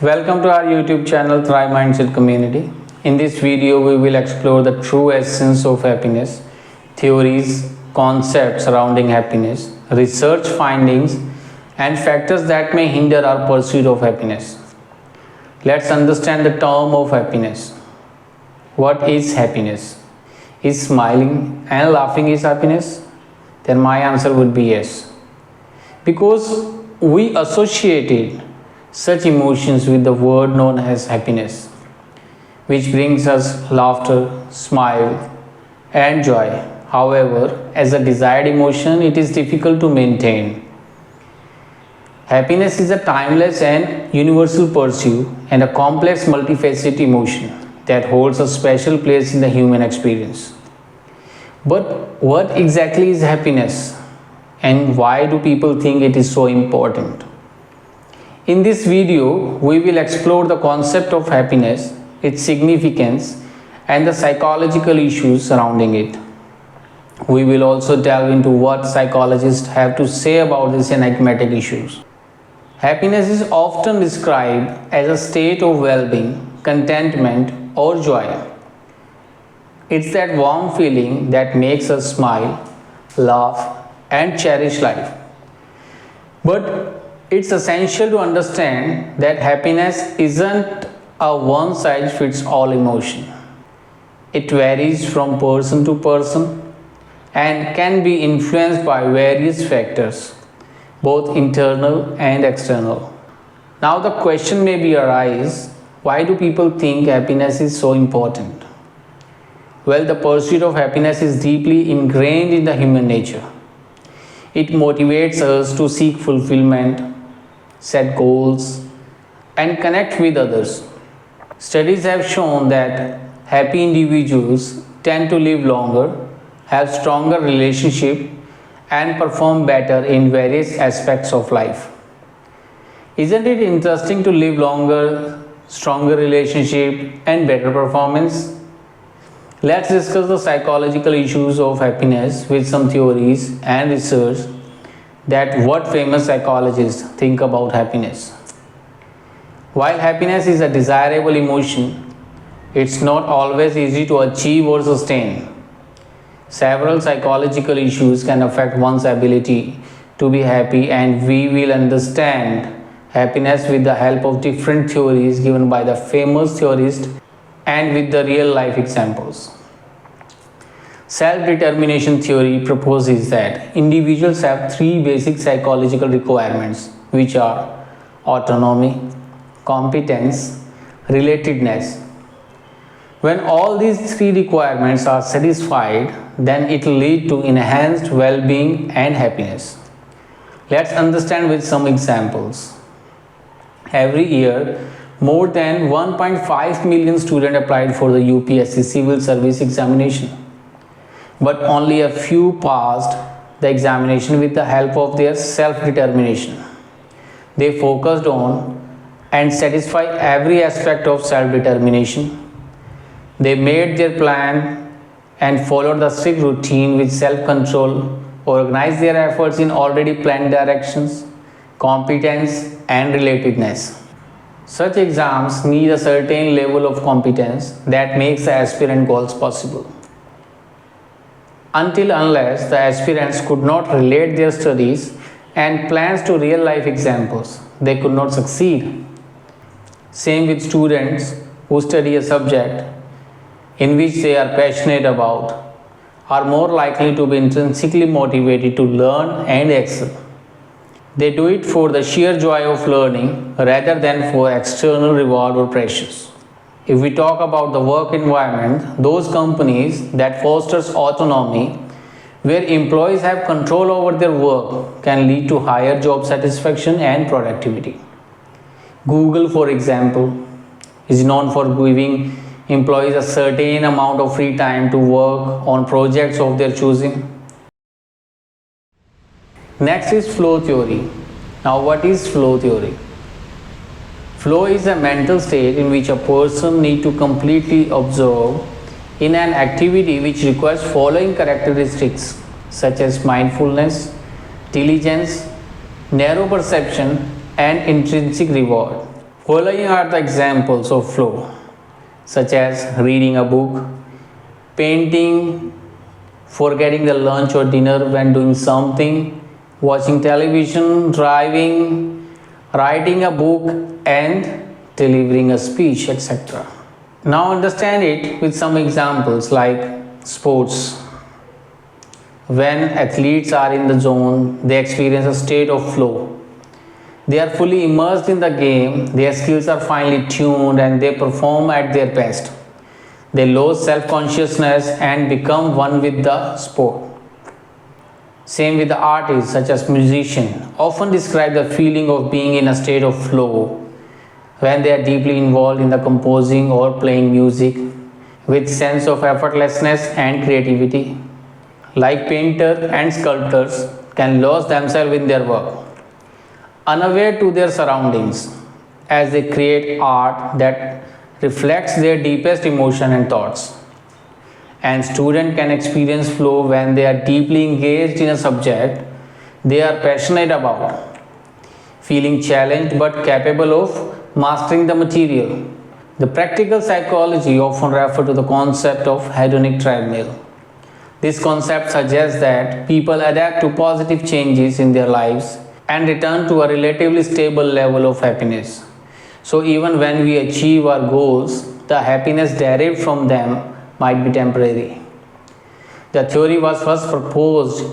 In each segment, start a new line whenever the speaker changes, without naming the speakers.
Welcome to our YouTube channel Thrive Mindset Community. In this video, we will explore the true essence of happiness, theories, concepts surrounding happiness, research findings, and factors that may hinder our pursuit of happiness. Let's understand the term of happiness. What is happiness? Is smiling and laughing is happiness? Then my answer would be yes. Because we associated such emotions with the word known as happiness, which brings us laughter, smile, and joy. However, as a desired emotion, it is difficult to maintain. Happiness is a timeless and universal pursuit and a complex multifaceted emotion that holds a special place in the human experience. But what exactly is happiness, and why do people think it is so important? In this video, we will explore the concept of happiness, its significance, and the psychological issues surrounding it. We will also delve into what psychologists have to say about these enigmatic issues. Happiness is often described as a state of well-being, contentment, or joy. It's that warm feeling that makes us smile, laugh, and cherish life. But it's essential to understand that happiness isn't a one-size-fits-all emotion. It varies from person to person and can be influenced by various factors, both internal and external. Now the question may arise, why do people think happiness is so important? Well, the pursuit of happiness is deeply ingrained in the human nature. It motivates us to seek fulfillment, set goals, and connect with others. Studies have shown that happy individuals tend to live longer, have stronger relationships, and perform better in various aspects of life. Isn't it interesting to live longer, stronger relationship, and better performance? Let's discuss the psychological issues of happiness with some theories and research that what famous psychologists think about happiness. While happiness is a desirable emotion, it's not always easy to achieve or sustain. Several psychological issues can affect one's ability to be happy, and we will understand happiness with the help of different theories given by the famous theorists and with the real life examples. Self-determination theory proposes that individuals have three basic psychological requirements, which are autonomy, competence, relatedness. When all these three requirements are satisfied, then it will lead to enhanced well-being and happiness. Let's understand with some examples. Every year, more than 1.5 million students applied for the UPSC civil service examination. But only a few passed the examination with the help of their self-determination. They focused on and satisfied every aspect of self-determination. They made their plan and followed the strict routine with self-control, organized their efforts in already planned directions, competence and relatedness. Such exams need a certain level of competence that makes the aspirant goals possible. Unless the aspirants could not relate their studies and plans to real life examples, they could not succeed. Same with students who study a subject in which they are passionate about, are more likely to be intrinsically motivated to learn and excel. They do it for the sheer joy of learning rather than for external reward or pressures. If we talk about the work environment, those companies that fosters autonomy, where employees have control over their work, can lead to higher job satisfaction and productivity. Google, for example, is known for giving employees a certain amount of free time to work on projects of their choosing. Next is flow theory. Now, what is flow theory? Flow is a mental state in which a person needs to completely absorb in an activity which requires following characteristics such as mindfulness, diligence, narrow perception, and intrinsic reward. Following are the examples of flow, such as reading a book, painting, forgetting the lunch or dinner when doing something, watching television, driving, writing a book, and delivering a speech, etc. Now understand it with some examples like sports. When athletes are in the zone, they experience a state of flow. They are fully immersed in the game, their skills are finely tuned, and they perform at their best. They lose self-consciousness and become one with the sport. Same with the artists, such as musicians, often describe the feeling of being in a state of flow when they are deeply involved in the composing or playing music with sense of effortlessness and creativity. Like painters and sculptors can lose themselves in their work, unaware to their surroundings, as they create art that reflects their deepest emotion and thoughts. And students can experience flow when they are deeply engaged in a subject they are passionate about, feeling challenged but capable of mastering the material. The practical psychology often refers to the concept of hedonic treadmill. This concept suggests that people adapt to positive changes in their lives and return to a relatively stable level of happiness. So even when we achieve our goals, the happiness derived from them might be temporary. The theory was first proposed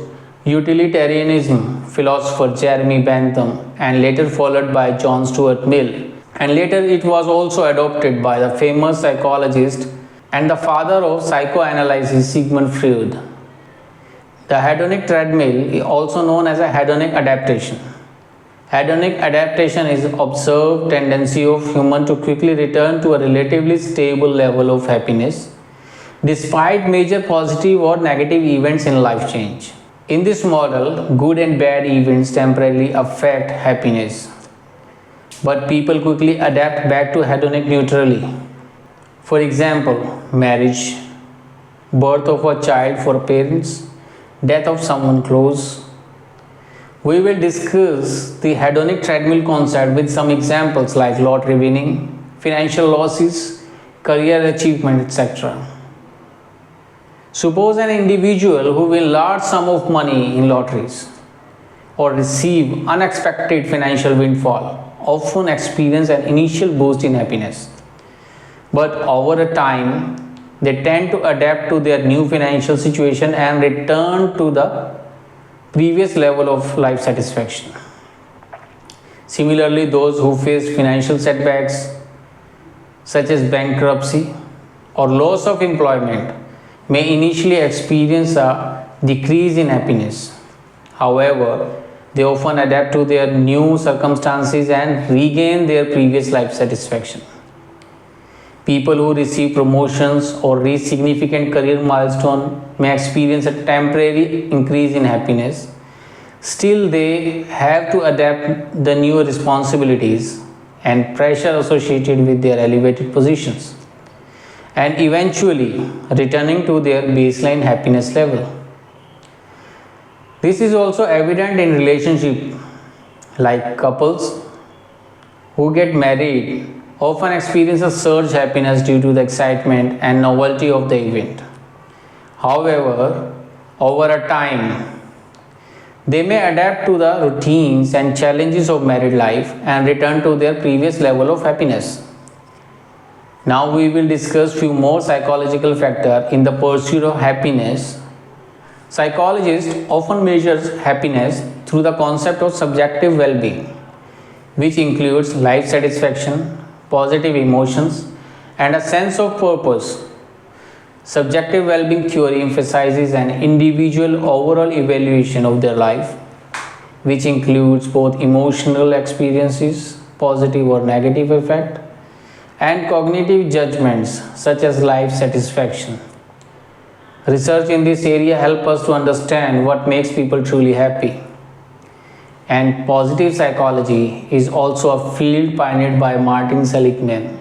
utilitarianism philosopher Jeremy Bentham and later followed by John Stuart Mill, and later it was also adopted by the famous psychologist and the father of psychoanalysis Sigmund Freud. The hedonic treadmill is also known as a hedonic adaptation. Hedonic adaptation is observed tendency of human to quickly return to a relatively stable level of happiness despite major positive or negative events in life change. In this model, good and bad events temporarily affect happiness, but people quickly adapt back to hedonic neutrality. For example, marriage, birth of a child for parents, death of someone close. We will discuss the hedonic treadmill concept with some examples like lottery winning, financial losses, career achievement, etc. Suppose an individual who wins large sum of money in lotteries or receive unexpected financial windfall often experience an initial boost in happiness. But over a time, they tend to adapt to their new financial situation and return to the previous level of life satisfaction. Similarly, those who face financial setbacks such as bankruptcy or loss of employment may initially experience a decrease in happiness. However, they often adapt to their new circumstances and regain their previous life satisfaction. People who receive promotions or reach significant career milestone may experience a temporary increase in happiness. Still, they have to adapt the new responsibilities and pressure associated with their elevated positions, and eventually returning to their baseline happiness level. This is also evident in relationships, like couples who get married often experience a surge happiness due to the excitement and novelty of the event. However, over a time, they may adapt to the routines and challenges of married life and return to their previous level of happiness. Now we will discuss few more psychological factors in the pursuit of happiness. Psychologists often measure happiness through the concept of subjective well-being, which includes life satisfaction, positive emotions, and a sense of purpose. Subjective well-being theory emphasizes an individual overall evaluation of their life, which includes both emotional experiences, positive or negative effect, and cognitive judgments such as life satisfaction. Research in this area helps us to understand what makes people truly happy. And positive psychology is also a field pioneered by Martin Seligman,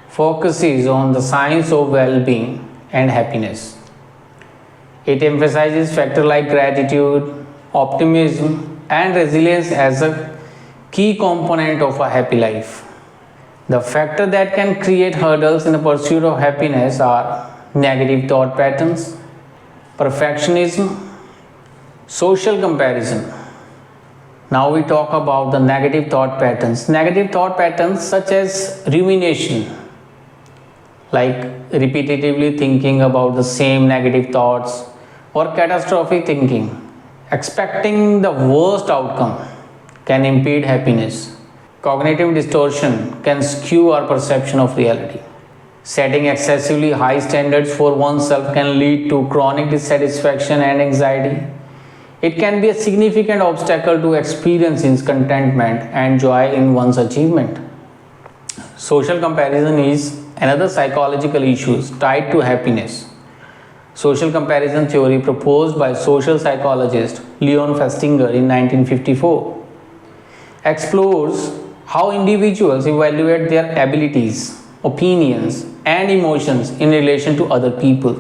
focuses on the science of well-being and happiness. It emphasizes factors like gratitude, optimism, and resilience as a key component of a happy life. The factors that can create hurdles in the pursuit of happiness are negative thought patterns, perfectionism, social comparison. Now we talk about the negative thought patterns. Negative thought patterns such as rumination, like repetitively thinking about the same negative thoughts, or catastrophic thinking, expecting the worst outcome, can impede happiness. Cognitive distortion can skew our perception of reality. Setting excessively high standards for oneself can lead to chronic dissatisfaction and anxiety. It can be a significant obstacle to experiencing contentment and joy in one's achievement. Social comparison is another psychological issue tied to happiness. Social comparison theory, proposed by social psychologist Leon Festinger in 1954, explores how individuals evaluate their abilities, opinions, and emotions in relation to other people,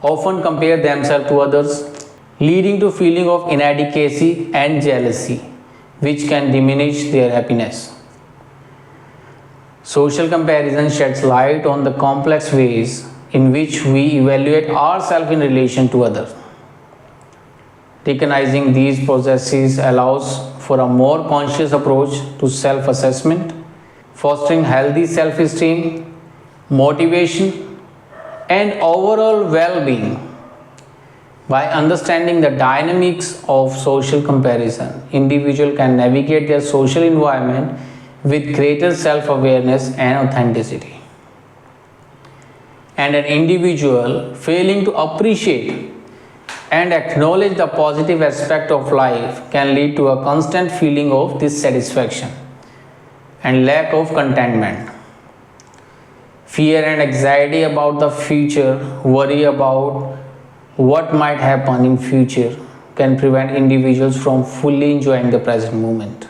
often compare themselves to others, leading to feeling of inadequacy and jealousy, which can diminish their happiness. Social comparison sheds light on the complex ways in which we evaluate ourselves in relation to others. Recognizing these processes allows for a more conscious approach to self-assessment, fostering healthy self-esteem, motivation, and overall well-being. By understanding the dynamics of social comparison, individuals can navigate their social environment with greater self-awareness and authenticity. And an individual failing to appreciate and acknowledge the positive aspect of life can lead to a constant feeling of dissatisfaction and lack of contentment. Fear and anxiety about the future, worry about what might happen in future, can prevent individuals from fully enjoying the present moment.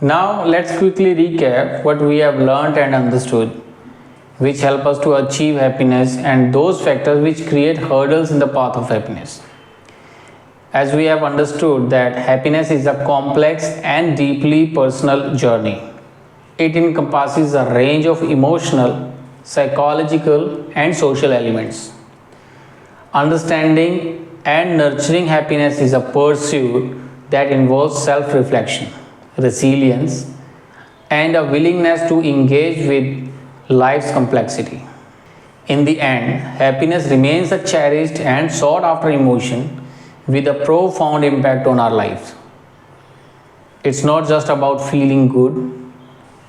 Now let's quickly recap what we have learned and understood, which help us to achieve happiness, and those factors which create hurdles in the path of happiness. As we have understood that happiness is a complex and deeply personal journey. It encompasses a range of emotional, psychological, and social elements. Understanding and nurturing happiness is a pursuit that involves self-reflection, resilience, and a willingness to engage with life's complexity. In the end, happiness remains a cherished and sought after emotion with a profound impact on our lives. It's not just about feeling good,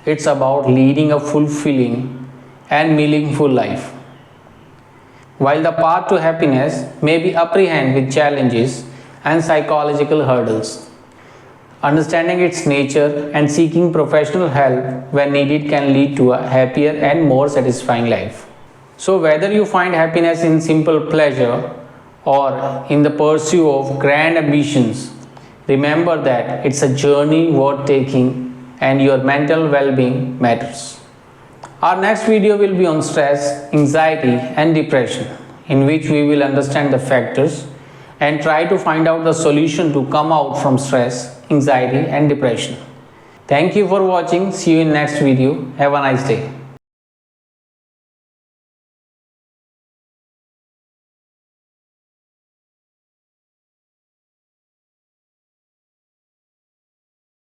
it's about leading a fulfilling and meaningful life. While the path to happiness may be apprehended with challenges and psychological hurdles, understanding its nature and seeking professional help when needed can lead to a happier and more satisfying life. So whether you find happiness in simple pleasure or in the pursuit of grand ambitions, remember that it's a journey worth taking and your mental well-being matters. Our next video will be on stress, anxiety, and depression, in which we will understand the factors and try to find out the solution to come out from stress, anxiety, and depression. Thank you for watching. See you in next video. Have a nice day.